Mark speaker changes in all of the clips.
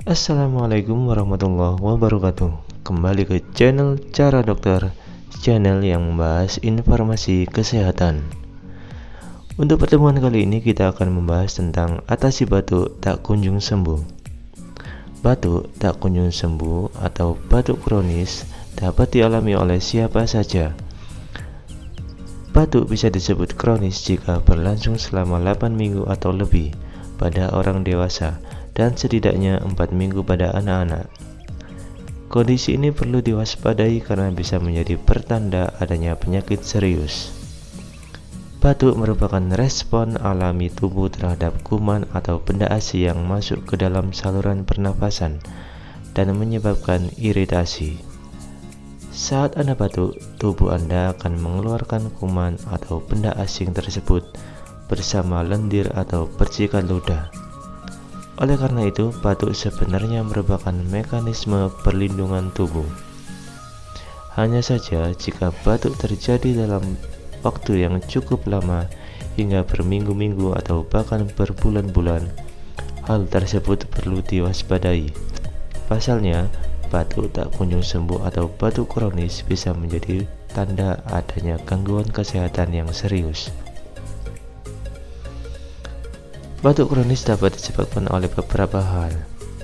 Speaker 1: Assalamualaikum warahmatullahi wabarakatuh. Kembali ke channel Cara Dokter, channel yang membahas informasi kesehatan. Untuk pertemuan kali ini kita akan membahas tentang atasi batuk tak kunjung sembuh. Batuk tak kunjung sembuh atau batuk kronis dapat dialami oleh siapa saja. Batuk bisa disebut kronis jika berlangsung selama 8 minggu atau lebih pada orang dewasa dan setidaknya 4 minggu pada anak-anak. Kondisi ini perlu diwaspadai karena bisa menjadi pertanda adanya penyakit serius. Batuk merupakan respon alami tubuh terhadap kuman atau benda asing yang masuk ke dalam saluran pernafasan dan menyebabkan iritasi. Saat Anda batuk, tubuh Anda akan mengeluarkan kuman atau benda asing tersebut bersama lendir atau percikan ludah. Oleh karena itu, batuk sebenarnya merupakan mekanisme perlindungan tubuh. Hanya saja, jika batuk terjadi dalam waktu yang cukup lama hingga berminggu-minggu atau bahkan berbulan-bulan, hal tersebut perlu diwaspadai. Pasalnya, batuk tak kunjung sembuh atau batuk kronis bisa menjadi tanda adanya gangguan kesehatan yang serius. Batuk kronis dapat disebabkan oleh beberapa hal.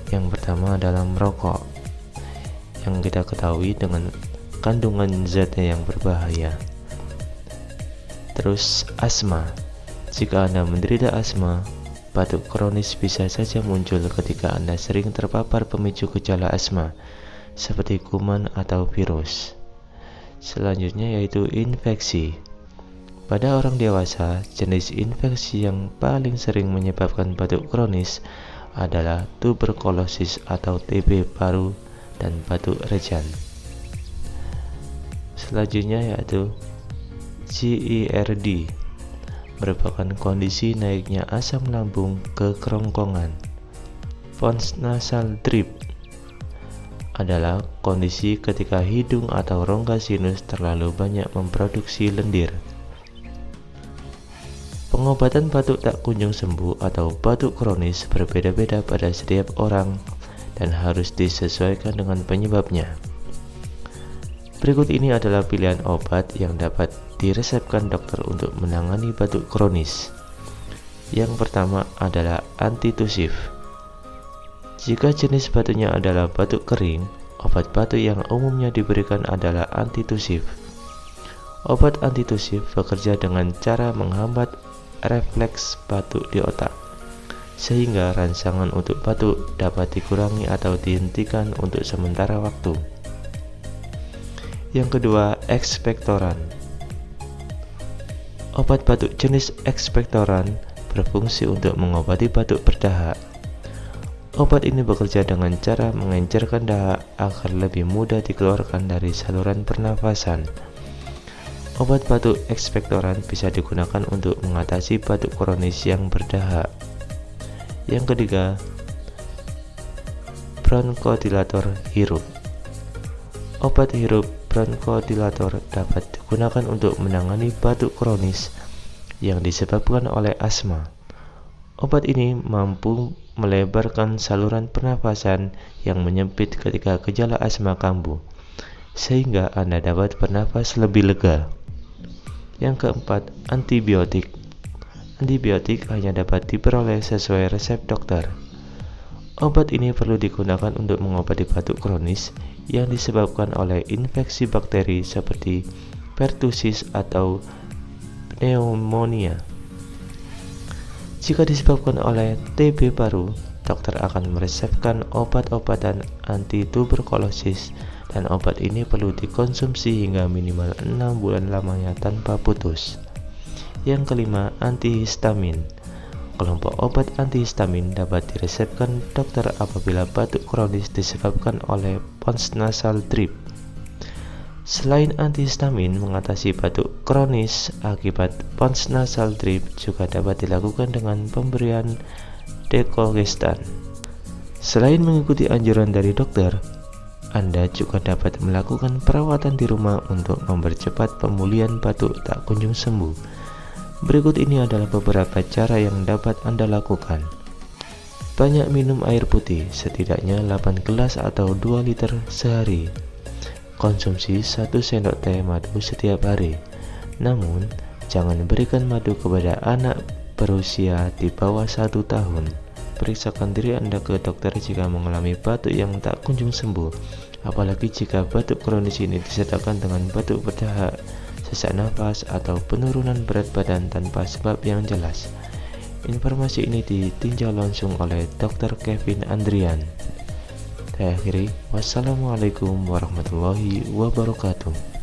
Speaker 1: Yang pertama adalah merokok, yang kita ketahui dengan kandungan zatnya yang berbahaya. Terus asma. Jika Anda menderita asma, batuk kronis bisa saja muncul ketika Anda sering terpapar pemicu gejala asma, seperti kuman atau virus. Selanjutnya yaitu infeksi. Pada orang dewasa, jenis infeksi yang paling sering menyebabkan batuk kronis adalah tuberkulosis atau TB paru dan batuk rejan. Selanjutnya yaitu GERD, merupakan kondisi naiknya asam lambung ke kerongkongan. Pons nasal drip adalah kondisi ketika hidung atau rongga sinus terlalu banyak memproduksi lendir. Pengobatan batuk tak kunjung sembuh atau batuk kronis berbeda-beda pada setiap orang dan harus disesuaikan dengan penyebabnya. Berikut ini adalah pilihan obat yang dapat diresepkan dokter untuk menangani batuk kronis. Yang pertama adalah antitusif. Jika jenis batuknya adalah batuk kering, obat batuk yang umumnya diberikan adalah antitusif. Obat antitusif bekerja dengan cara menghambat refleks batuk di otak, sehingga rangsangan untuk batuk dapat dikurangi atau dihentikan untuk sementara waktu. Yang kedua, ekspektoran. Obat batuk jenis ekspektoran berfungsi untuk mengobati batuk berdahak. Obat ini bekerja dengan cara mengencerkan dahak agar lebih mudah dikeluarkan dari saluran pernafasan. Obat batuk ekspektoran bisa digunakan untuk mengatasi batuk kronis yang berdahak. Yang ketiga, bronkodilator hirup. Obat hirup bronkodilator dapat digunakan untuk menangani batuk kronis yang disebabkan oleh asma. Obat ini mampu melebarkan saluran pernafasan yang menyempit ketika gejala asma kambuh, sehingga Anda dapat bernafas lebih lega. Yang keempat, antibiotik. Antibiotik hanya dapat diperoleh sesuai resep dokter. Obat ini perlu digunakan untuk mengobati batuk kronis yang disebabkan oleh infeksi bakteri seperti pertussis atau pneumonia. Jika disebabkan oleh TB paru, dokter akan meresepkan obat-obatan anti-tuberkulosis dan obat ini perlu dikonsumsi hingga minimal 6 bulan lamanya tanpa putus. Yang kelima, antihistamin. Kelompok obat antihistamin dapat diresepkan dokter apabila batuk kronis disebabkan oleh pons nasal drip. Selain antihistamin, mengatasi batuk kronis akibat pons nasal drip juga dapat dilakukan dengan pemberian dekongestan. Selain mengikuti anjuran dari dokter, Anda juga dapat melakukan perawatan di rumah untuk mempercepat pemulihan batuk tak kunjung sembuh. Berikut ini adalah beberapa cara yang dapat Anda lakukan. Banyak minum air putih, setidaknya 8 gelas atau 2 liter sehari. Konsumsi 1 sendok teh madu setiap hari. Namun, jangan berikan madu kepada anak berusia di bawah 1 tahun. Periksakan diri Anda ke dokter jika mengalami batuk yang tak kunjung sembuh, apalagi jika batuk kronis ini disertakan dengan batuk berdahak, sesak nafas, atau penurunan berat badan tanpa sebab yang jelas. Informasi ini ditinjau langsung oleh Dr. Kevin Andrian. Saya akhiri, wassalamualaikum warahmatullahi wabarakatuh.